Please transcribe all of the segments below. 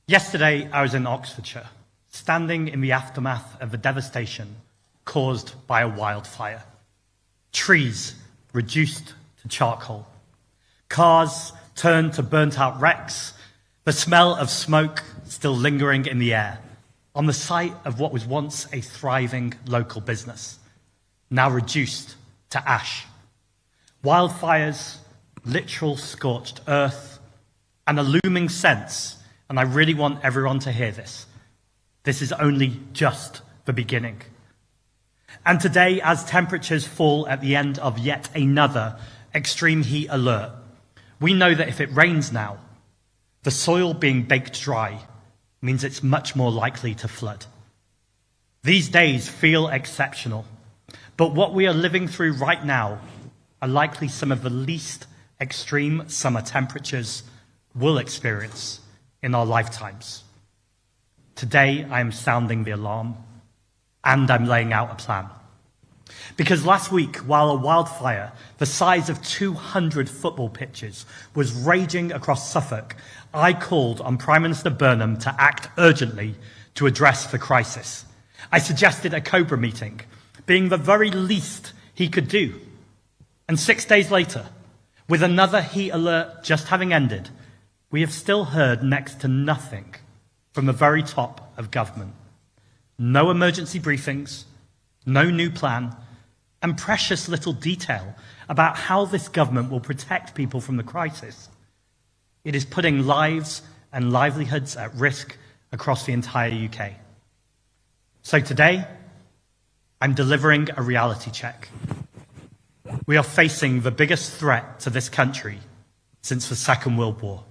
Yesterday, I was in Oxfordshire, standing in the aftermath of the devastation caused by a wildfire. Trees reduced to charcoal. Cars turned to burnt-out wrecks. The smell of smoke still lingering in the air on the site of what was once a thriving local business, now reduced to ash. Wildfires, literal scorched earth, and a looming sense, and I really want everyone to hear this, this is only just the beginning. And today, as temperatures fall at the end of yet another extreme heat alert, we know that if it rains now, the soil being baked dry means it's much more likely to flood. These days feel exceptional, but what we are living through right now are likely some of the least extreme summer temperatures we'll experience in our lifetimes. Today, I am sounding the alarm, and I'm laying out a plan. Because last week, while a wildfire the size of 200 football pitches was raging across Suffolk, I called on Prime Minister Burnham to act urgently to address the crisis. I suggested a Cobra meeting, being the very least he could do. And 6 days later, with another heat alert just having ended, we have still heard next to nothing from the very top of government. No emergency briefings, no new plan, and precious little detail about how this government will protect people from the crisis. It is putting lives and livelihoods at risk across the entire UK. So today, I'm delivering a reality check. We are facing the biggest threat to this country since the Second World War.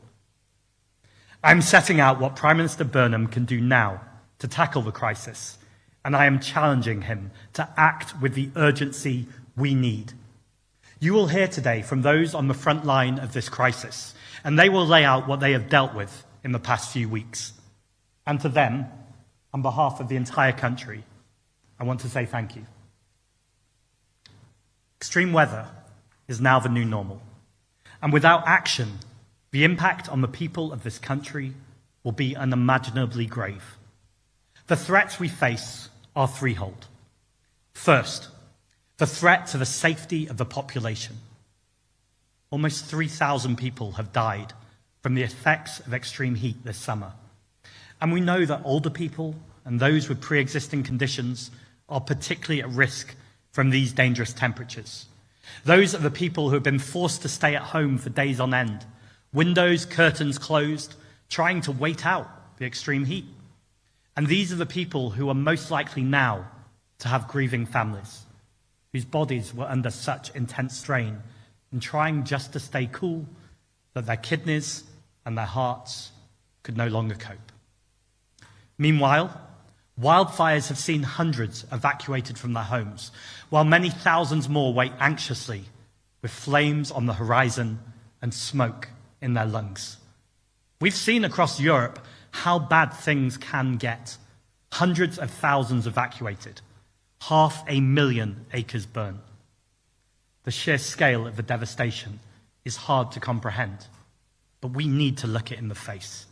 I'm setting out what Prime Minister Burnham can do now to tackle the crisis, and I am challenging him to act with the urgency we need. You will hear today from those on the front line of this crisis, and they will lay out what they have dealt with in the past few weeks. And to them, on behalf of the entire country, I want to say thank you. Extreme weather is now the new normal, and without action, the impact on the people of this country will be unimaginably grave. The threats we face are threefold. First, the threat to the safety of the population. Almost 3,000 people have died from the effects of extreme heat this summer. And we know that older people and those with pre-existing conditions are particularly at risk from these dangerous temperatures. Those are the people who have been forced to stay at home for days on end, windows, curtains closed, trying to wait out the extreme heat. And these are the people who are most likely now to have grieving families, whose bodies were under such intense strain in trying just to stay cool that their kidneys and their hearts could no longer cope. Meanwhile, wildfires have seen hundreds evacuated from their homes, while many thousands more wait anxiously with flames on the horizon and smoke in their lungs. We've seen across Europe how bad things can get. Hundreds of thousands evacuated, 500,000 acres burned. The sheer scale of the devastation is hard to comprehend, but we need to look it in the face,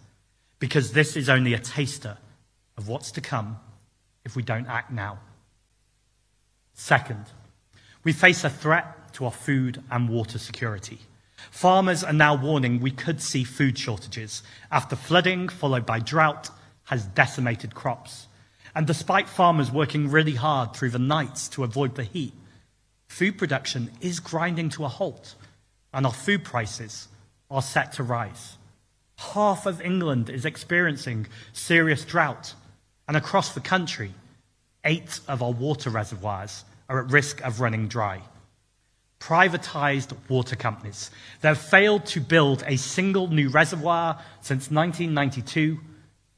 because this is only a taster of what's to come if we don't act now. Second, we face a threat to our food and water security. Farmers are now warning we could see food shortages after flooding, followed by drought, has decimated crops. And despite farmers working really hard through the nights to avoid the heat, food production is grinding to a halt, and our food prices are set to rise. Half of England is experiencing serious drought, and across the country, 8 of our water reservoirs are at risk of running dry. Privatized water companies that have failed to build a single new reservoir since 1992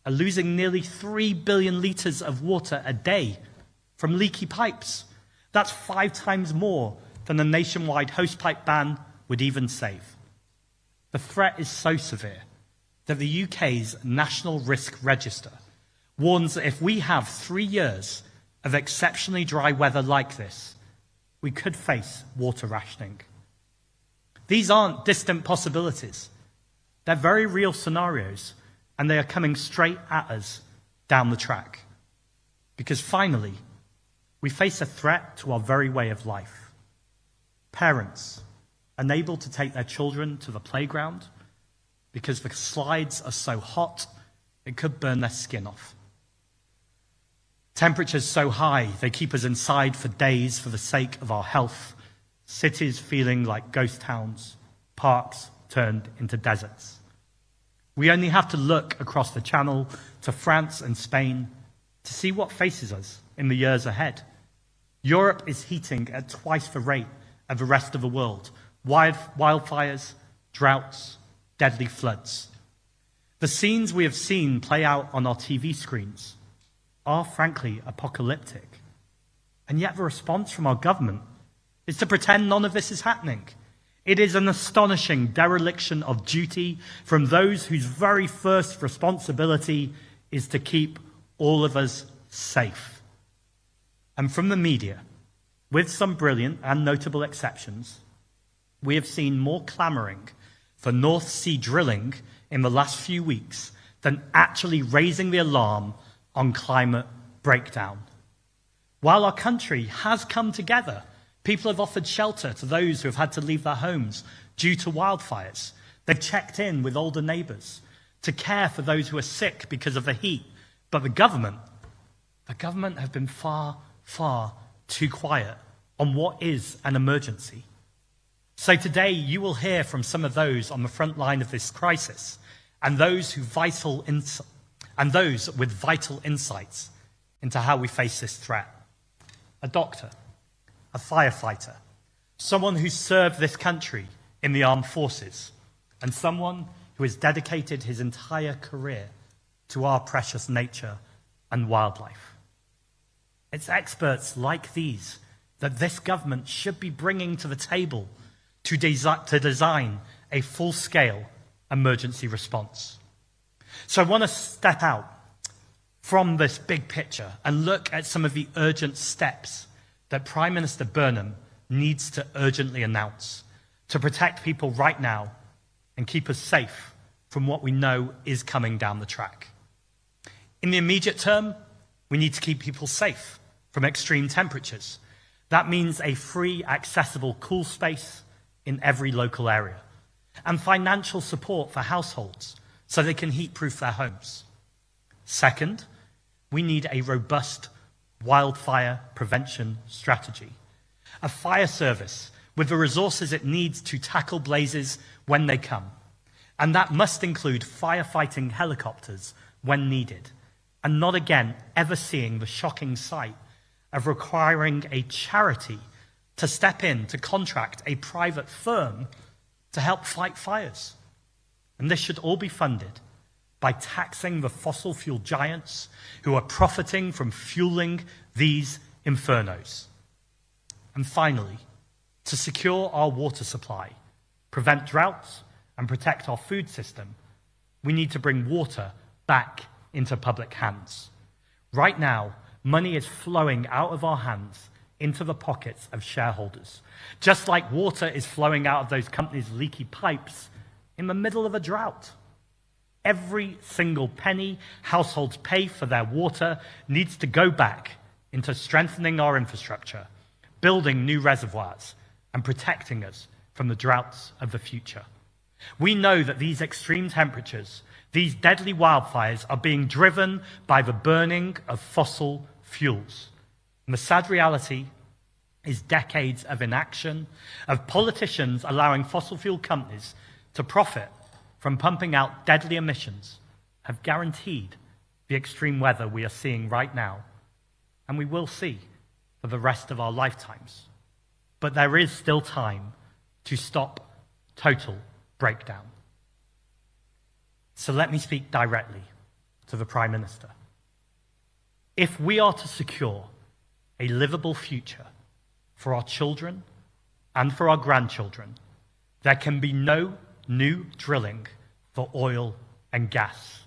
are losing nearly 3 billion litres of water a day from leaky pipes. That's 5 times more than a nationwide hosepipe ban would even save. The threat is so severe that the UK's National Risk Register warns that if we have 3 years of exceptionally dry weather like this, we could face water rationing. These aren't distant possibilities. They're very real scenarios and they are coming straight at us down the track. Because finally, we face a threat to our very way of life. Parents, unable to take their children to the playground because the slides are so hot, it could burn their skin off. Temperatures so high, they keep us inside for days for the sake of our health. Cities feeling like ghost towns, parks turned into deserts. We only have to look across the Channel to France and Spain to see what faces us in the years ahead. Europe is heating at twice the rate of the rest of the world. Wildfires, droughts, deadly floods. The scenes we have seen play out on our TV screens are frankly apocalyptic. And yet the response from our government is to pretend none of this is happening. It is an astonishing dereliction of duty from those whose very first responsibility is to keep all of us safe. And from the media, with some brilliant and notable exceptions, we have seen more clamoring for North Sea drilling in the last few weeks than actually raising the alarm on climate breakdown. While our country has come together, people have offered shelter to those who have had to leave their homes due to wildfires. They've checked in with older neighbours to care for those who are sick because of the heat. But the government have been far, far too quiet on what is an emergency. So today you will hear from some of those on the front line of this crisis and those with vital insights into how we face this threat. A doctor, a firefighter, someone who served this country in the armed forces, and someone who has dedicated his entire career to our precious nature and wildlife. It's experts like these that this government should be bringing to the table to design a full-scale emergency response. So I want to step out from this big picture and look at some of the urgent steps that Prime Minister Burnham needs to urgently announce to protect people right now and keep us safe from what we know is coming down the track. In the immediate term, we need to keep people safe from extreme temperatures. That means a free, accessible cool space in every local area and financial support for households so they can heat-proof their homes. Second, we need a robust wildfire prevention strategy, a fire service with the resources it needs to tackle blazes when they come. And that must include firefighting helicopters when needed, and not again ever seeing the shocking sight of requiring a charity to step in to contract a private firm to help fight fires. And this should all be funded by taxing the fossil fuel giants who are profiting from fueling these infernos. And finally, to secure our water supply, prevent droughts, and protect our food system, we need to bring water back into public hands. Right now, money is flowing out of our hands into the pockets of shareholders, just like water is flowing out of those companies' leaky pipes in the middle of a drought. Every single penny households pay for their water needs to go back into strengthening our infrastructure, building new reservoirs, and protecting us from the droughts of the future. We know that these extreme temperatures, these deadly wildfires, are being driven by the burning of fossil fuels. And the sad reality is decades of inaction, of politicians allowing fossil fuel companies to profit from pumping out deadly emissions, have guaranteed the extreme weather we are seeing right now, and we will see for the rest of our lifetimes. But there is still time to stop total breakdown. So let me speak directly to the Prime Minister. If we are to secure a livable future for our children and for our grandchildren, there can be no new drilling for oil and gas.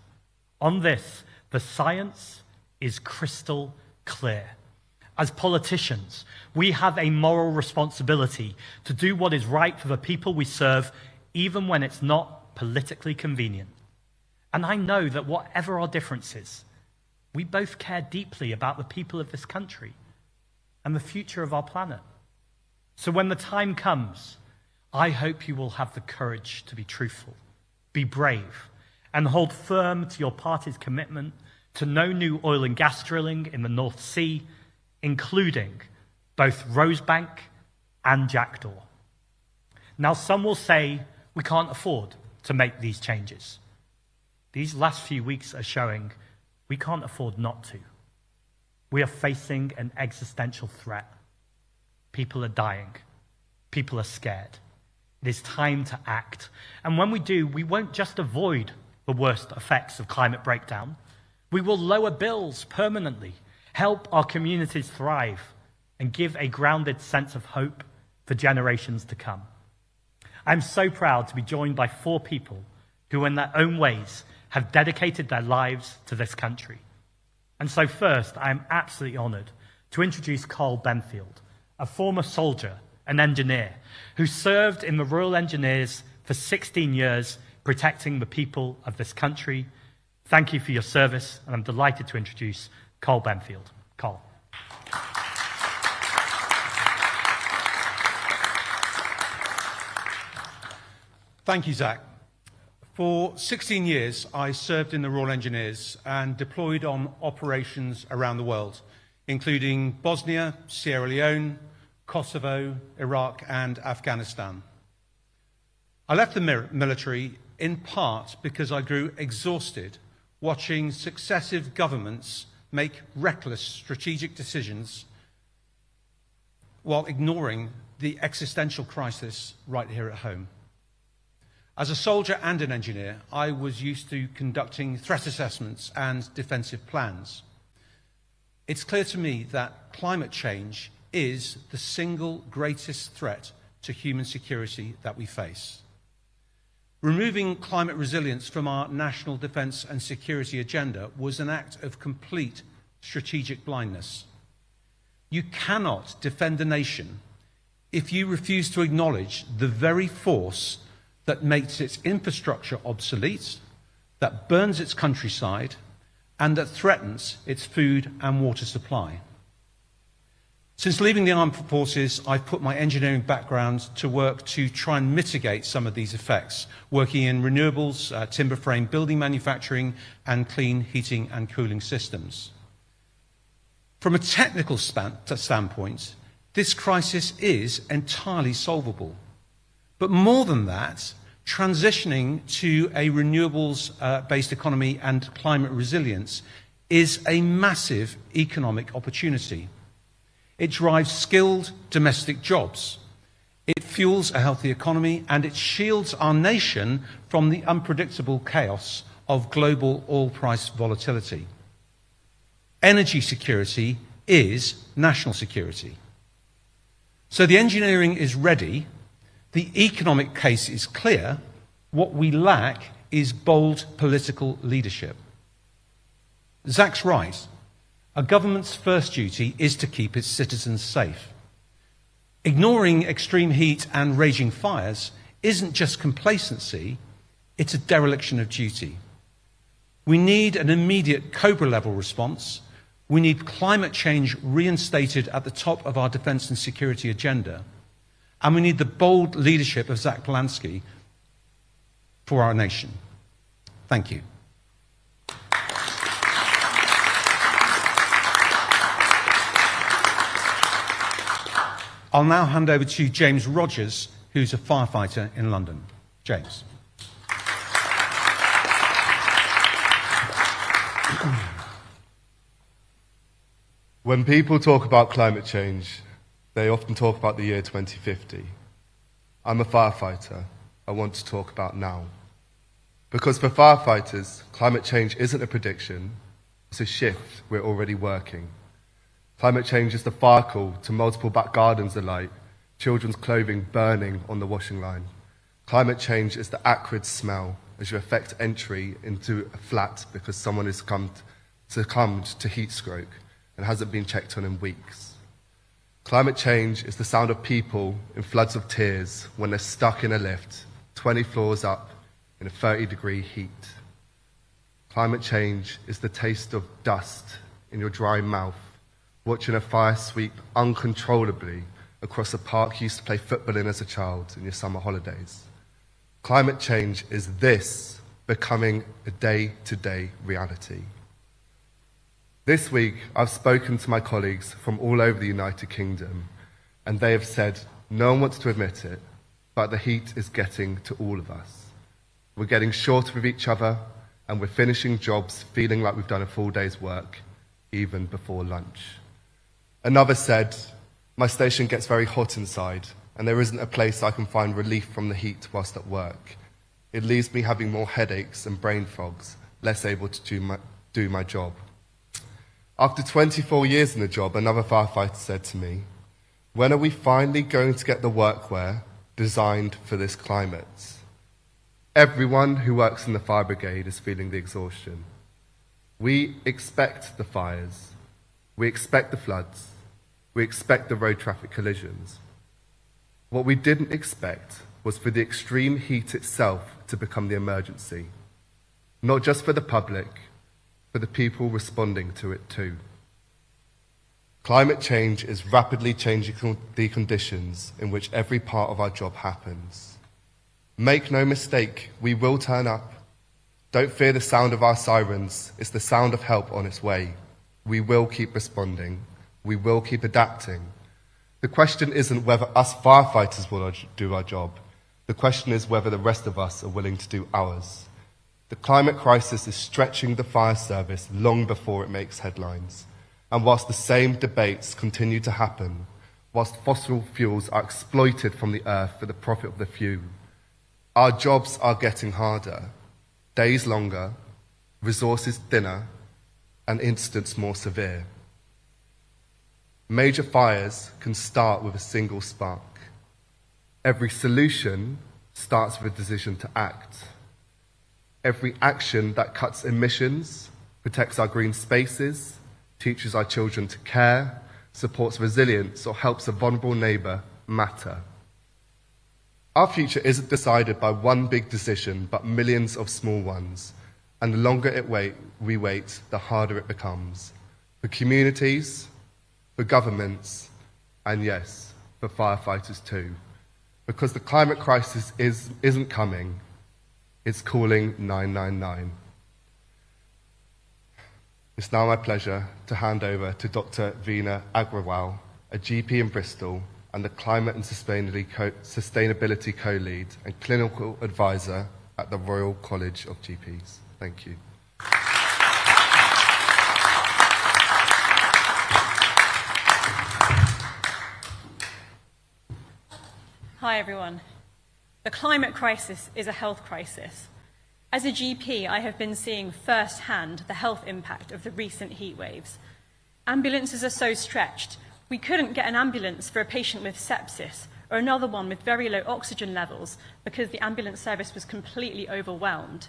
On this, the science is crystal clear. As politicians, we have a moral responsibility to do what is right for the people we serve, even when it's not politically convenient. And I know that whatever our differences, we both care deeply about the people of this country and the future of our planet. So when the time comes, I hope you will have the courage to be truthful, be brave, and hold firm to your party's commitment to no new oil and gas drilling in the North Sea, including both Rosebank and Jackdaw. Now, some will say we can't afford to make these changes. These last few weeks are showing we can't afford not to. We are facing an existential threat. People are dying. People are scared. It is time to act. And when we do, we won't just avoid the worst effects of climate breakdown. We will lower bills permanently, help our communities thrive, and give a grounded sense of hope for generations to come. I'm so proud to be joined by 4 people who, in their own ways, have dedicated their lives to this country. And so first, I am absolutely honoured to introduce Carl Benfield, a former soldier and engineer who served in the Royal Engineers for 16 years, protecting the people of this country. Thank you for your service, and I'm delighted to introduce Carl Benfield. Carl. Thank you, Zack. For 16 years, I served in the Royal Engineers and deployed on operations around the world, including Bosnia, Sierra Leone, Kosovo, Iraq, and Afghanistan. I left the military in part because I grew exhausted watching successive governments make reckless strategic decisions while ignoring the existential crisis right here at home. As a soldier and an engineer, I was used to conducting threat assessments and defensive plans. It's clear to me that climate change is the single greatest threat to human security that we face. Removing climate resilience from our national defence and security agenda was an act of complete strategic blindness. You cannot defend a nation if you refuse to acknowledge the very force that makes its infrastructure obsolete, that burns its countryside, and that threatens its food and water supply. Since leaving the armed forces, I've put my engineering background to work to try and mitigate some of these effects, working in renewables, timber frame building manufacturing, and clean heating and cooling systems. From a technical standpoint, this crisis is entirely solvable. But more than that, transitioning to a renewables-based economy and climate resilience is a massive economic opportunity. It drives skilled domestic jobs. It fuels a healthy economy, and it shields our nation from the unpredictable chaos of global oil price volatility. Energy security is national security. So the engineering is ready. The economic case is clear. What we lack is bold political leadership. Zack's right. A government's first duty is to keep its citizens safe. Ignoring extreme heat and raging fires isn't just complacency, it's a dereliction of duty. We need an immediate Cobra-level response. We need climate change reinstated at the top of our defence and security agenda. And we need the bold leadership of Zack Polanski for our nation. Thank you. I'll now hand over to James Rogers, who's a firefighter in London. James. When people talk about climate change, they often talk about the year 2050. I'm a firefighter. I want to talk about now. Because for firefighters, climate change isn't a prediction, it's a shift we're already working. Climate change is the fire call to multiple back gardens alight, children's clothing burning on the washing line. Climate change is the acrid smell as you effect entry into a flat because someone has succumbed to heat stroke and hasn't been checked on in weeks. Climate change is the sound of people in floods of tears when they're stuck in a lift, 20 floors up in a 30-degree heat. Climate change is the taste of dust in your dry mouth, watching a fire sweep uncontrollably across a park you used to play football in as a child in your summer holidays. Climate change is this becoming a day-to-day reality. This week, I've spoken to my colleagues from all over the United Kingdom, and they have said, no one wants to admit it, but the heat is getting to all of us. We're getting shorter with each other, and we're finishing jobs feeling like we've done a full day's work, even before lunch. Another said, my station gets very hot inside, and there isn't a place I can find relief from the heat whilst at work. It leaves me having more headaches and brain fogs, less able to do my job. After 24 years in the job, another firefighter said to me, when are we finally going to get the workwear designed for this climate? Everyone who works in the fire brigade is feeling the exhaustion. We expect the fires. We expect the floods. We expect the road traffic collisions. What we didn't expect was for the extreme heat itself to become the emergency. Not just for the public, for the people responding to it too. Climate change is rapidly changing the conditions in which every part of our job happens. Make no mistake, we will turn up. Don't fear the sound of our sirens. It's the sound of help on its way. We will keep responding. We will keep adapting. The question isn't whether us firefighters will do our job. The question is whether the rest of us are willing to do ours. The climate crisis is stretching the fire service long before it makes headlines. And whilst the same debates continue to happen, whilst fossil fuels are exploited from the earth for the profit of the few, our jobs are getting harder, days longer, resources thinner, and incidents more severe. Major fires can start with a single spark. Every solution starts with a decision to act. Every action that cuts emissions, protects our green spaces, teaches our children to care, supports resilience, or helps a vulnerable neighbour matter. Our future isn't decided by one big decision, but millions of small ones. And the longer we wait, the harder it becomes. For communities, for governments, and yes, for firefighters too. Because the climate crisis isn't coming, it's calling 999. It's now my pleasure to hand over to Dr. Veena Agrawal, a GP in Bristol and the Climate and Sustainability Co-Lead and Clinical Advisor at the Royal College of GPs. Thank you. Hi everyone. The climate crisis is a health crisis. As a GP, I have been seeing firsthand the health impact of the recent heat waves. Ambulances are so stretched, we couldn't get an ambulance for a patient with sepsis or another one with very low oxygen levels because the ambulance service was completely overwhelmed.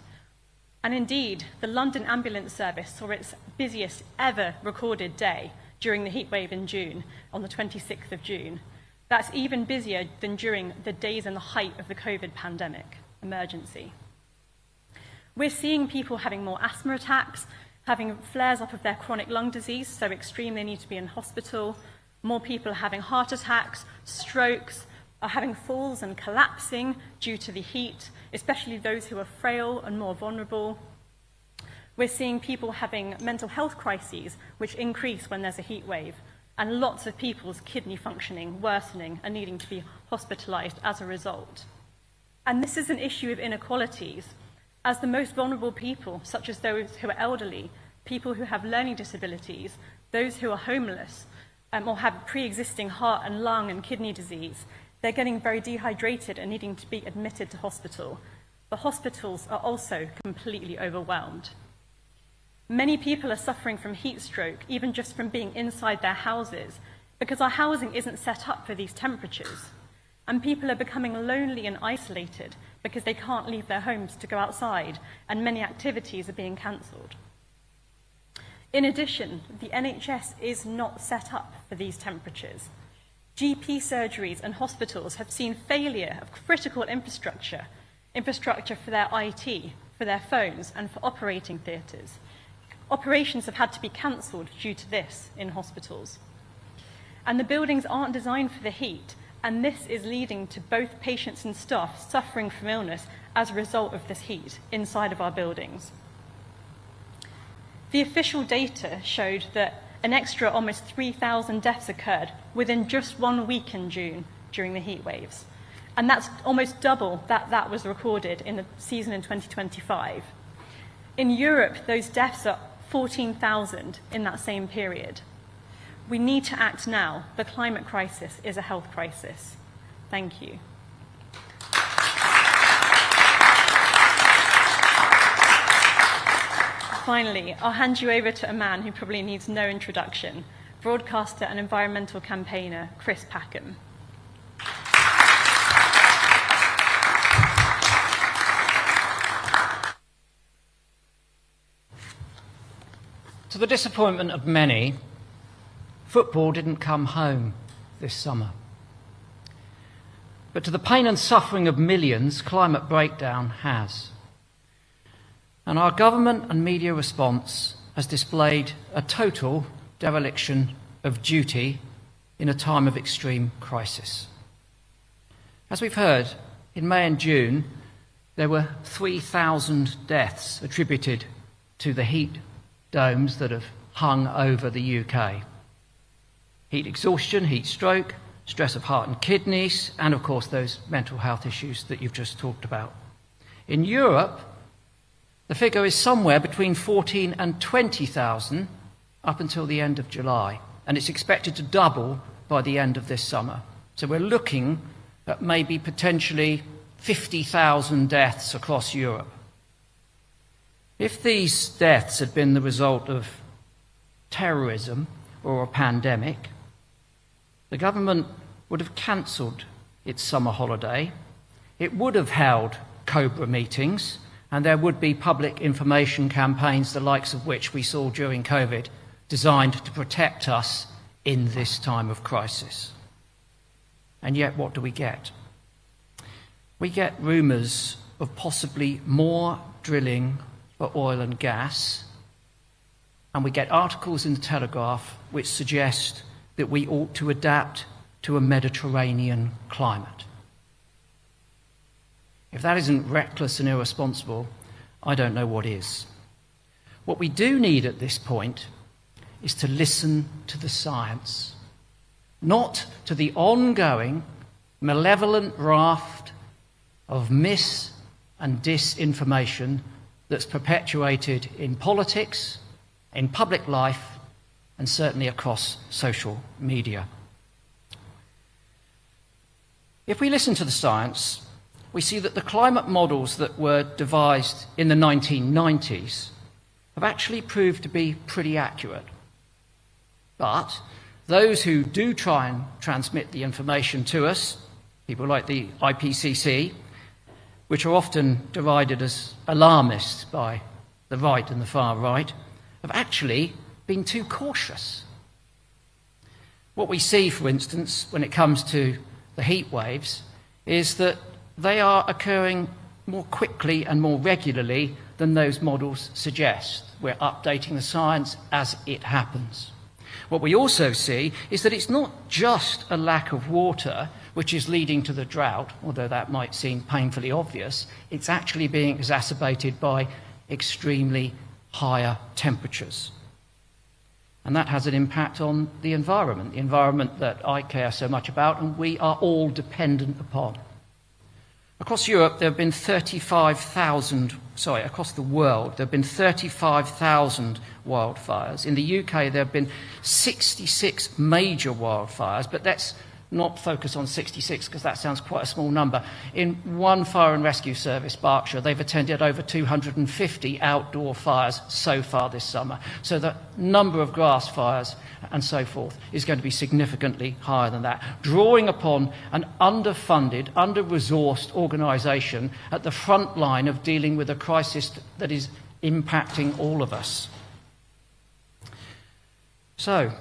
And indeed, the London ambulance service saw its busiest ever recorded day during the heat wave in June, on the 26th of June. That's even busier than during the days and the height of the COVID pandemic emergency. We're seeing people having more asthma attacks, having flares up of their chronic lung disease, so extreme they need to be in hospital. More people are having heart attacks, strokes, are having falls and collapsing due to the heat, especially those who are frail and more vulnerable. We're seeing people having mental health crises, which increase when there's a heat wave, and lots of people's kidney functioning worsening and needing to be hospitalized as a result. And this is an issue of inequalities, as the most vulnerable people, such as those who are elderly, people who have learning disabilities, those who are homeless, or have pre-existing heart and lung and kidney disease, they're getting very dehydrated and needing to be admitted to hospital. The hospitals are also completely overwhelmed. Many people are suffering from heat stroke, even just from being inside their houses, because our housing isn't set up for these temperatures. And people are becoming lonely and isolated because they can't leave their homes to go outside, and many activities are being cancelled. In addition, the NHS is not set up for these temperatures. GP surgeries and hospitals have seen failure of critical infrastructure for their IT, for their phones and for operating theatres. Operations have had to be cancelled due to this in hospitals. And the buildings aren't designed for the heat, and this is leading to both patients and staff suffering from illness as a result of this heat inside of our buildings. The official data showed that an extra almost 3,000 deaths occurred within just 1 week in June during the heat waves. And that's almost double that was recorded in the season in 2025. In Europe, those deaths are 14,000 in that same period. We need to act now. The climate crisis is a health crisis. Thank you. Finally, I'll hand you over to a man who probably needs no introduction, broadcaster and environmental campaigner Chris Packham. To the disappointment of many, football didn't come home this summer. But to the pain and suffering of millions, climate breakdown has. And our government and media response has displayed a total dereliction of duty in a time of extreme crisis. As we've heard, in May and June, there were 3,000 deaths attributed to the heat domes that have hung over the UK. Heat exhaustion, heat stroke, stress of heart and kidneys, and of course those mental health issues that you've just talked about. In Europe, the figure is somewhere between 14 and 20,000 up until the end of July, and it's expected to double by the end of this summer. So we're looking at maybe potentially 50,000 deaths across Europe. If these deaths had been the result of terrorism or a pandemic, the government would have cancelled its summer holiday, it would have held COBRA meetings, and there would be public information campaigns, the likes of which we saw during COVID, designed to protect us in this time of crisis. And yet, what do we get? We get rumours of possibly more drilling for oil and gas, and we get articles in the Telegraph which suggest that we ought to adapt to a Mediterranean climate. If that isn't reckless and irresponsible, I don't know what is. What we do need at this point is to listen to the science, not to the ongoing malevolent raft of mis- and disinformation that's perpetuated in politics, in public life, and certainly across social media. If we listen to the science, we see that the climate models that were devised in the 1990s have actually proved to be pretty accurate. But those who do try and transmit the information to us, people like the IPCC, which are often derided as alarmists by the right and the far right, have actually been too cautious. What we see, for instance, when it comes to the heat waves, is that they are occurring more quickly and more regularly than those models suggest. We're updating the science as it happens. What we also see is that it's not just a lack of water which is leading to the drought, although that might seem painfully obvious. It's actually being exacerbated by extremely higher temperatures. And that has an impact on the environment that I care so much about and we are all dependent upon. Across Europe, there have been across the world, there have been 35,000 wildfires. In the UK, there have been 66 major wildfires, but let's not focus on 66 because that sounds quite a small number. In one fire and rescue service, Berkshire, they've attended over 250 outdoor fires so far this summer. So the number of grass fires and so forth is going to be significantly higher than that, drawing upon an underfunded, under-resourced organisation at the front line of dealing with a crisis that is impacting all of us. So,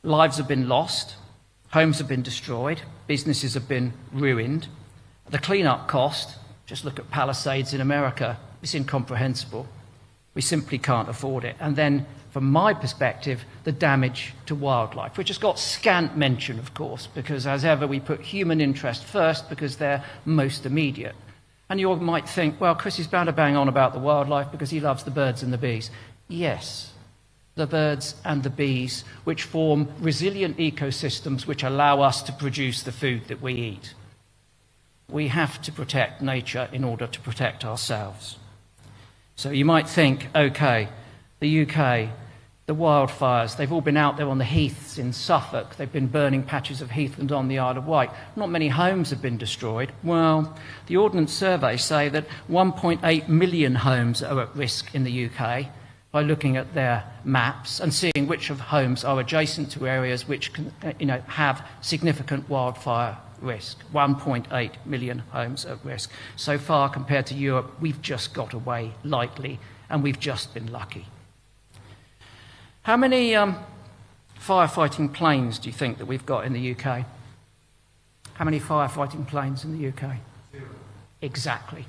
lives have been lost, homes have been destroyed, businesses have been ruined. The clean-up cost Just look at Palisades in America. It's incomprehensible. We simply can't afford it. And then, from my perspective, the damage to wildlife, which has got scant mention, of course, because as ever we put human interest first because they're most immediate. And you might think, well, Chris is bound to bang on about the wildlife because he loves the birds and the bees. Yes, the birds and the bees, which form resilient ecosystems which allow us to produce the food that we eat. We have to protect nature in order to protect ourselves. So you might think, okay, the UK, the wildfires, they've all been out there on the heaths in Suffolk. They've been burning patches of heathland on the Isle of Wight. Not many homes have been destroyed. Well, the Ordnance Survey say that 1.8 million homes are at risk in the UK by looking at their maps and seeing which of homes are adjacent to areas which can, have significant wildfire risk. 1.8 million homes at risk. So far, compared to Europe, we've just got away lightly, and we've just been lucky. How many firefighting planes do you think that we've got in the UK? How many firefighting planes in the UK? 0. Exactly.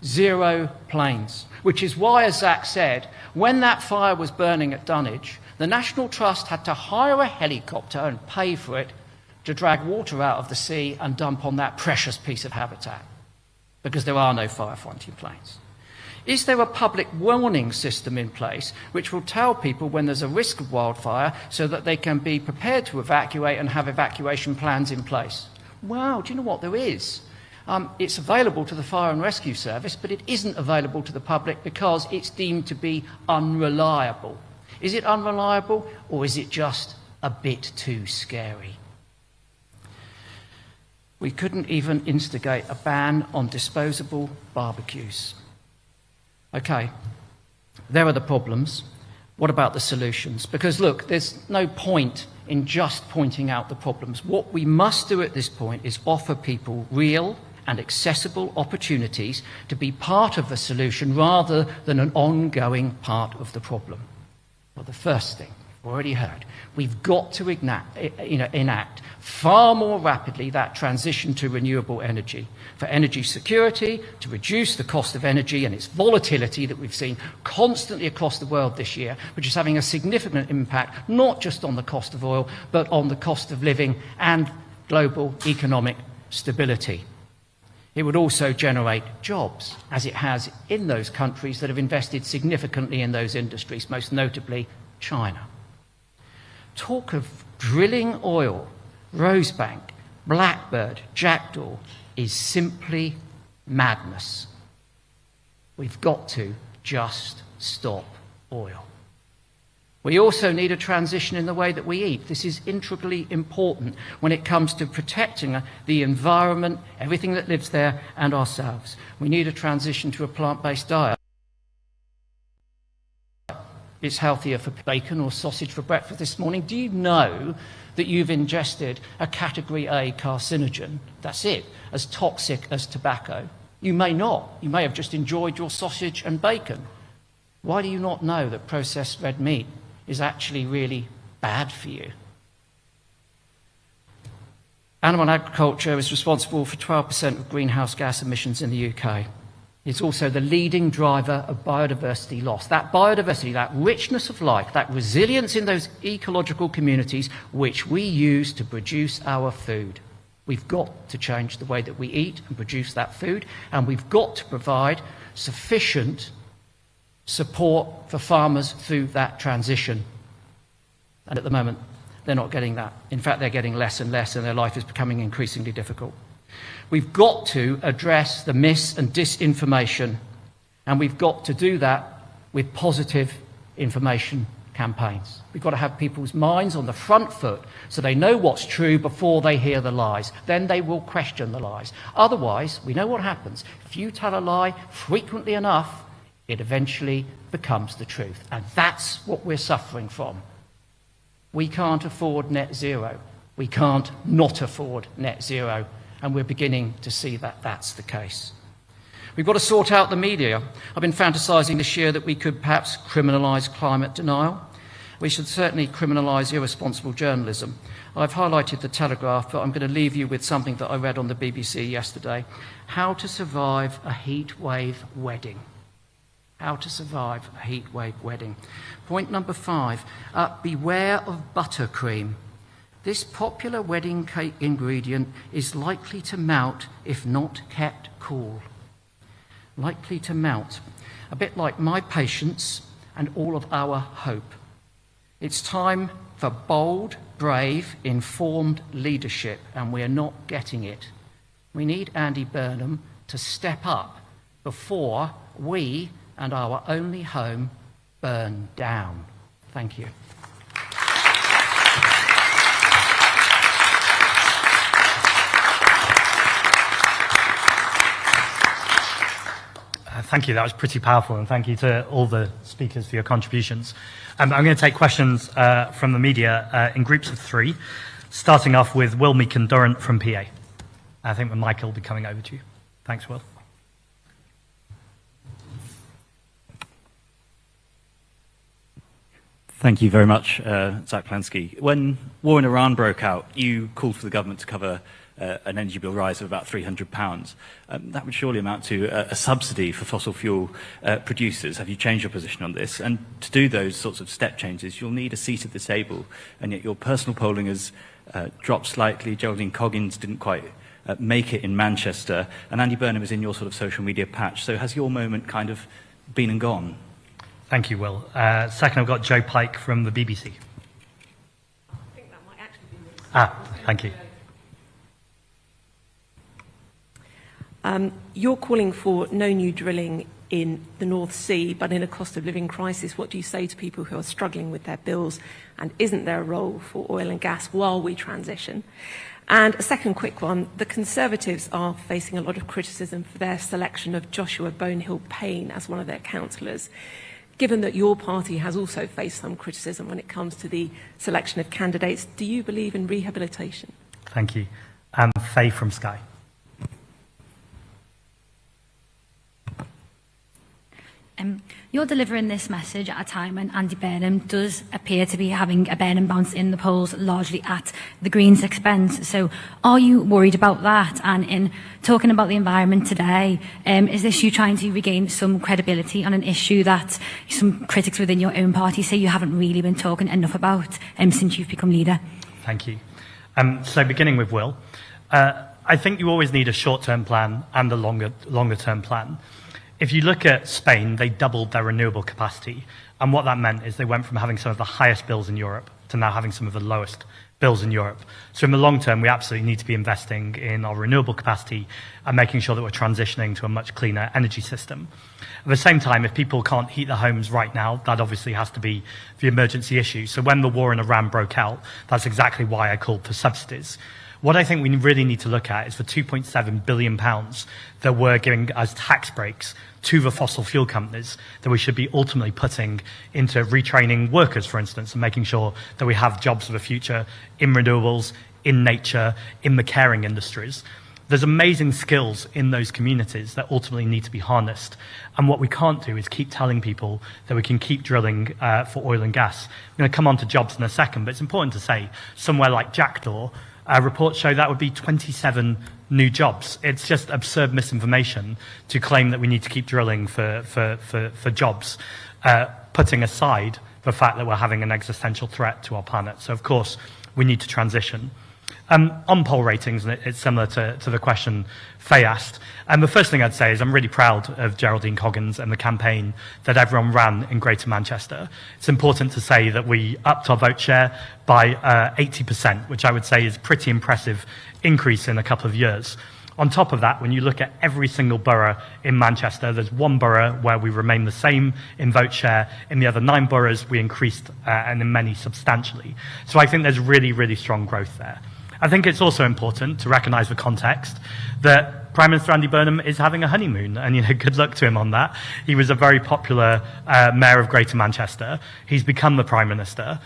0 planes. Which is why, as Zack said, when that fire was burning at Dunwich, the National Trust had to hire a helicopter and pay for it to drag water out of the sea and dump on that precious piece of habitat, because there are no firefighting planes. Is there a public warning system in place which will tell people when there's a risk of wildfire so that they can be prepared to evacuate and have evacuation plans in place? Well, do you know what? There is. It's available to the Fire and Rescue Service, but it isn't available to the public because it's deemed to be unreliable. Is it unreliable, or is it just a bit too scary? We couldn't even instigate a ban on disposable barbecues. Okay, there are the problems. What about the solutions? Because look, there's no point in just pointing out the problems. What we must do at this point is offer people real and accessible opportunities to be part of the solution rather than an ongoing part of the problem. Well, the first thing, we've already heard, we've got to enact far more rapidly that transition to renewable energy, for energy security, to reduce the cost of energy and its volatility that we've seen constantly across the world this year, which is having a significant impact not just on the cost of oil, but on the cost of living and global economic stability. It would also generate jobs, as it has in those countries that have invested significantly in those industries, most notably China. Talk of drilling oil, Rosebank, Blackbird, Jackdaw is simply madness. We've got to just stop oil. We also need a transition in the way that we eat. This is integrally important when it comes to protecting the environment, everything that lives there, and ourselves. We need a transition to a plant-based diet. It's healthier for bacon or sausage for breakfast this morning. Do you know that you've ingested a category A carcinogen, that's it, as toxic as tobacco? You may not. You may have just enjoyed your sausage and bacon. Why do you not know that processed red meat is actually really bad for you? Animal agriculture is responsible for 12% of greenhouse gas emissions in the UK. It's also the leading driver of biodiversity loss. That biodiversity, that richness of life, that resilience in those ecological communities which we use to produce our food. We've got to change the way that we eat and produce that food, and we've got to provide sufficient support for farmers through that transition. And at the moment, they're not getting that. In fact, they're getting less and less, and their life is becoming increasingly difficult. We've got to address the mis- and disinformation, and we've got to do that with positive information campaigns. We've got to have people's minds on the front foot so they know what's true before they hear the lies. Then they will question the lies. Otherwise, we know what happens. If you tell a lie frequently enough, it eventually becomes the truth. And that's what we're suffering from. We can't afford net zero. We can't not afford net zero. And we're beginning to see that that's the case. We've got to sort out the media. I've been fantasising this year that we could perhaps criminalise climate denial. We should certainly criminalise irresponsible journalism. I've highlighted the Telegraph, but I'm going to leave you with something that I read on the BBC yesterday. How to survive a heat wave wedding. How to survive a heat wave wedding. Point number 5, beware of buttercream. This popular wedding cake ingredient is likely to melt if not kept cool. Likely to melt. A bit like my patience and all of our hope. It's time for bold, brave, informed leadership, and we're not getting it. We need Andy Burnham to step up before we and our only home burn down. Thank you. Thank you. That was pretty powerful, and thank you to all the speakers for your contributions. I'm going to take questions from the media in groups of 3, starting off with Will Meakin-Durrant from PA. I think Michael will be coming over to you. Thanks, Will. Thank you very much, Zack Polanski. When war in Iran broke out, you called for the government to cover an energy bill rise of about £300. That would surely amount to a subsidy for fossil fuel producers. Have you changed your position on this? And to do those sorts of step changes, you'll need a seat at the table, and yet your personal polling has dropped slightly. Geraldine Coggins didn't quite make it in Manchester, and Andy Burnham is in your sort of social media patch. So has your moment kind of been and gone? Thank you, Will. Second, I've got Joe Pike from the BBC. I think that might actually be me. Thank you. You're calling for no new drilling in the North Sea, but in a cost of living crisis. What do you say to people who are struggling with their bills? And isn't there a role for oil and gas while we transition? And a second quick one. The Conservatives are facing a lot of criticism for their selection of Joshua Bonehill-Payne as one of their councillors. Given that your party has also faced some criticism when it comes to the selection of candidates, do you believe in rehabilitation? Thank you. Faye from Sky. You're delivering this message at a time when Andy Burnham does appear to be having a Burnham bounce in the polls, largely at the Greens' expense. So are you worried about that? And in talking about the environment today, is this you trying to regain some credibility on an issue that some critics within your own party say you haven't really been talking enough about since you've become leader? Thank you. So beginning with Will, I think you always need a short-term plan and a longer-term plan. If you look at Spain, they doubled their renewable capacity. And what that meant is they went from having some of the highest bills in Europe to now having some of the lowest bills in Europe. So in the long term, we absolutely need to be investing in our renewable capacity and making sure that we're transitioning to a much cleaner energy system. At the same time, if people can't heat their homes right now, that obviously has to be the emergency issue. So when the war in Iran broke out, that's exactly why I called for subsidies. What I think we really need to look at is the £2.7 billion that we're giving as tax breaks to the fossil fuel companies that we should be ultimately putting into retraining workers, for instance, and making sure that we have jobs for the future in renewables, in nature, in the caring industries. There's amazing skills in those communities that ultimately need to be harnessed. And what we can't do is keep telling people that we can keep drilling for oil and gas. I'm going to come on to jobs in a second, but it's important to say somewhere like Jackdaw, reports show that would be 27 new jobs. It's just absurd misinformation to claim that we need to keep drilling for jobs, putting aside the fact that we're having an existential threat to our planet. So, of course, we need to transition. On poll ratings, and it's similar to the question Faye asked, and the first thing I'd say is I'm really proud of Geraldine Coggins and the campaign that everyone ran in Greater Manchester. It's important to say that we upped our vote share by 80%, which I would say is a pretty impressive increase in a couple of years. On top of that, when you look at every single borough in Manchester, there's one borough where we remain the same in vote share. In the other 9 boroughs, we increased, and in many substantially. So I think there's really, really strong growth there. I think it's also important to recognise the context that Prime Minister Andy Burnham is having a honeymoon, and good luck to him on that. He was a very popular mayor of Greater Manchester. He's become the Prime Minister.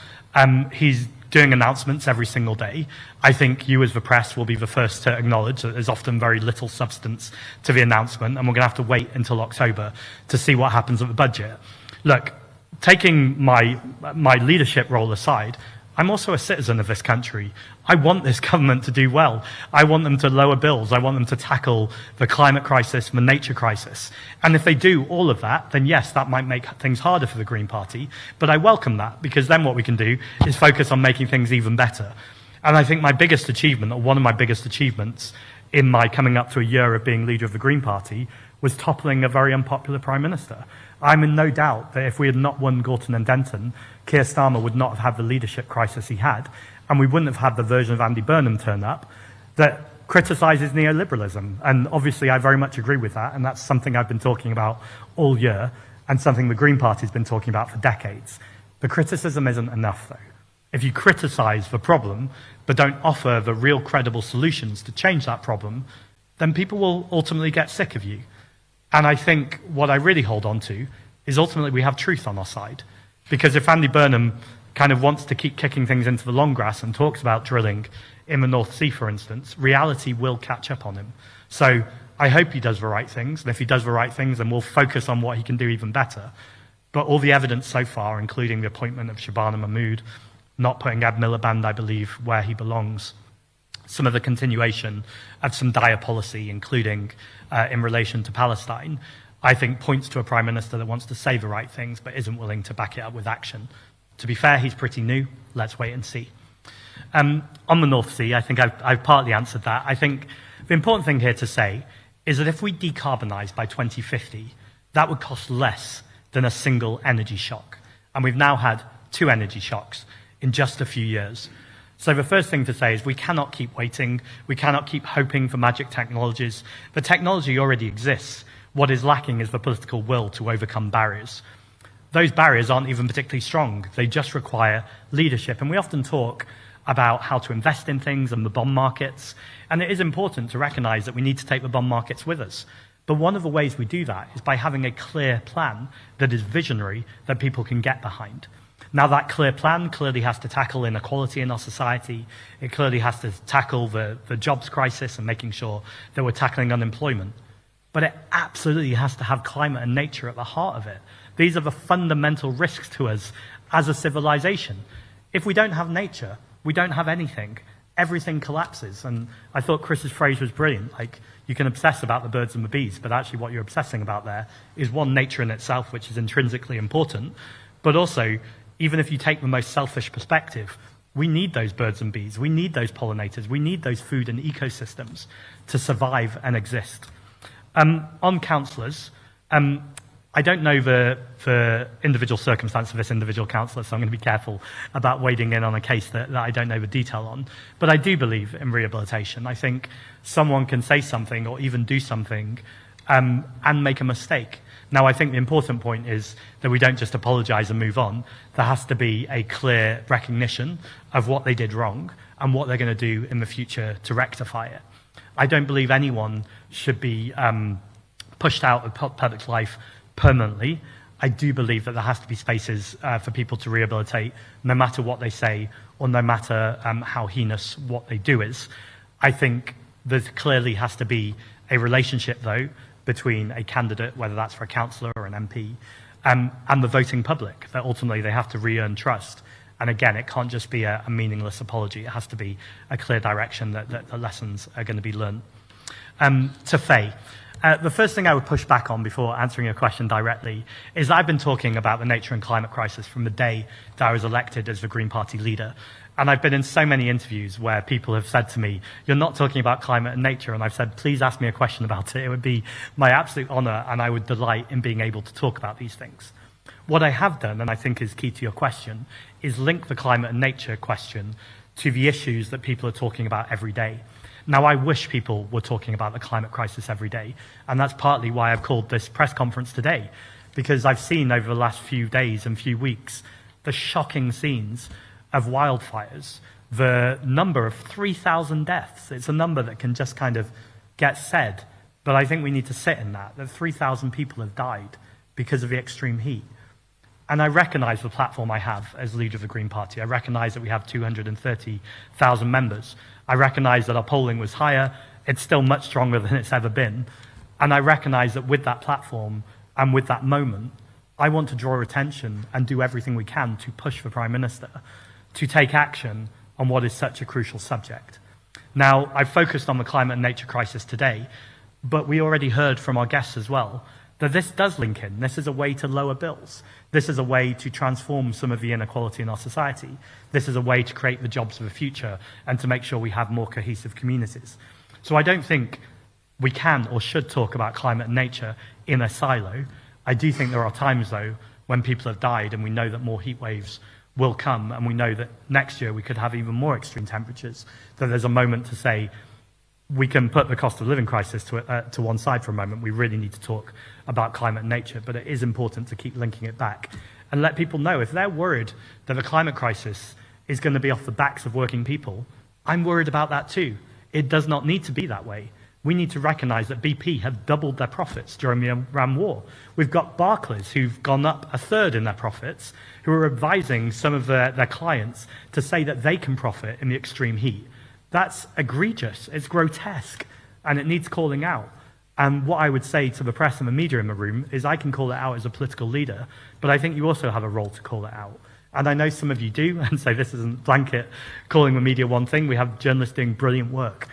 He's doing announcements every single day. I think you as the press will be the first to acknowledge that there's often very little substance to the announcement, and we're going to have to wait until October to see what happens at the budget. Look, taking my leadership role aside, I'm also a citizen of this country. I want this government to do well. I want them to lower bills. I want them to tackle the climate crisis, the nature crisis. And if they do all of that, then yes, that might make things harder for the Green Party. But I welcome that, because then what we can do is focus on making things even better. And I think my biggest achievement, or one of my biggest achievements in my coming up to a year of being leader of the Green Party, was toppling a very unpopular Prime Minister. I'm in no doubt that if we had not won Gorton and Denton, Keir Starmer would not have had the leadership crisis he had, and we wouldn't have had the version of Andy Burnham turn up that criticises neoliberalism. And obviously I very much agree with that, and that's something I've been talking about all year, and something the Green Party's been talking about for decades. The criticism isn't enough, though. If you criticise the problem, but don't offer the real credible solutions to change that problem, then people will ultimately get sick of you. And I think what I really hold on to is ultimately we have truth on our side. Because if Andy Burnham kind of wants to keep kicking things into the long grass and talks about drilling in the North Sea, for instance, reality will catch up on him. So I hope he does the right things. And if he does the right things, then we'll focus on what he can do even better. But all the evidence so far, including the appointment of Shabana Mahmood, not putting Ed Miliband, I believe, where he belongs, some of the continuation of some dire policy, including in relation to Palestine, I think points to a Prime Minister that wants to say the right things but isn't willing to back it up with action. To be fair, he's pretty new. Let's wait and see. On the North Sea, I think I've partly answered that. I think the important thing here to say is that if we decarbonise by 2050, that would cost less than a single energy shock. And we've now had 2 energy shocks in just a few years. So the first thing to say is we cannot keep waiting. We cannot keep hoping for magic technologies. The technology already exists. What is lacking is the political will to overcome barriers. Those barriers aren't even particularly strong. They just require leadership. And we often talk about how to invest in things and the bond markets. And it is important to recognise that we need to take the bond markets with us. But one of the ways we do that is by having a clear plan that is visionary, that people can get behind. Now, that clear plan clearly has to tackle inequality in our society. It clearly has to tackle the jobs crisis and making sure that we're tackling unemployment. But it absolutely has to have climate and nature at the heart of it. These are the fundamental risks to us as a civilization. If we don't have nature, we don't have anything. Everything collapses. And I thought Chris's phrase was brilliant. Like, you can obsess about the birds and the bees, but actually what you're obsessing about there is, one, nature in itself, which is intrinsically important, but also, even if you take the most selfish perspective, we need those birds and bees. We need those pollinators. We need those food and ecosystems to survive and exist. On councillors, I don't know the individual circumstance of this individual councillor, so I'm going to be careful about wading in on a case that I don't know the detail on. But I do believe in rehabilitation. I think someone can say something or even do something and make a mistake. Now, I think the important point is that we don't just apologise and move on. There has to be a clear recognition of what they did wrong and what they're going to do in the future to rectify it. I don't believe anyone should be pushed out of public life permanently. I do believe that there has to be spaces for people to rehabilitate, no matter what they say or no matter how heinous what they do is. I think there clearly has to be a relationship, though, between a candidate, whether that's for a councillor or an MP, and the voting public, that ultimately they have to re-earn trust. And again, it can't just be a meaningless apology. It has to be a clear direction that the lessons are going to be learned. To Faye, the first thing I would push back on before answering your question directly is I've been talking about the nature and climate crisis from the day that I was elected as the Green Party leader. And I've been in so many interviews where people have said to me, you're not talking about climate and nature. And I've said, please ask me a question about it. It would be my absolute honour, and I would delight in being able to talk about these things. What I have done, and I think is key to your question, is link the climate and nature question to the issues that people are talking about every day. Now, I wish people were talking about the climate crisis every day, and that's partly why I've called this press conference today, because I've seen over the last few days and few weeks the shocking scenes of wildfires, the number of 3,000 deaths. It's a number that can just kind of get said, but I think we need to sit in that 3,000 people have died because of the extreme heat. And I recognise the platform I have as leader of the Green Party. I recognise that we have 230,000 members. I recognise that our polling was higher. It's still much stronger than it's ever been. And I recognise that with that platform and with that moment, I want to draw attention and do everything we can to push the Prime Minister to take action on what is such a crucial subject. Now, I've focused on the climate and nature crisis today, but we already heard from our guests as well that this does link in. This is a way to lower bills. This is a way to transform some of the inequality in our society. This is a way to create the jobs of the future and to make sure we have more cohesive communities. So I don't think we can or should talk about climate and nature in a silo. I do think there are times, though, when people have died and we know that more heat waves will come, and we know that next year we could have even more extreme temperatures, that there's a moment to say we can put the cost of living crisis to one side for a moment. We really need to talk about climate and nature, but it is important to keep linking it back and let people know if they're worried that the climate crisis is going to be off the backs of working people, I'm worried about that too. It does not need to be that way. We need to recognise that BP have doubled their profits during the Iran war. We've got Barclays who've gone up a third in their profits, who are advising some of their clients to say that they can profit in the extreme heat. That's egregious, it's grotesque, and it needs calling out. And what I would say to the press and the media in the room is I can call it out as a political leader, but I think you also have a role to call it out. And I know some of you do, and so this isn't blanket calling the media one thing. We have journalists doing brilliant work.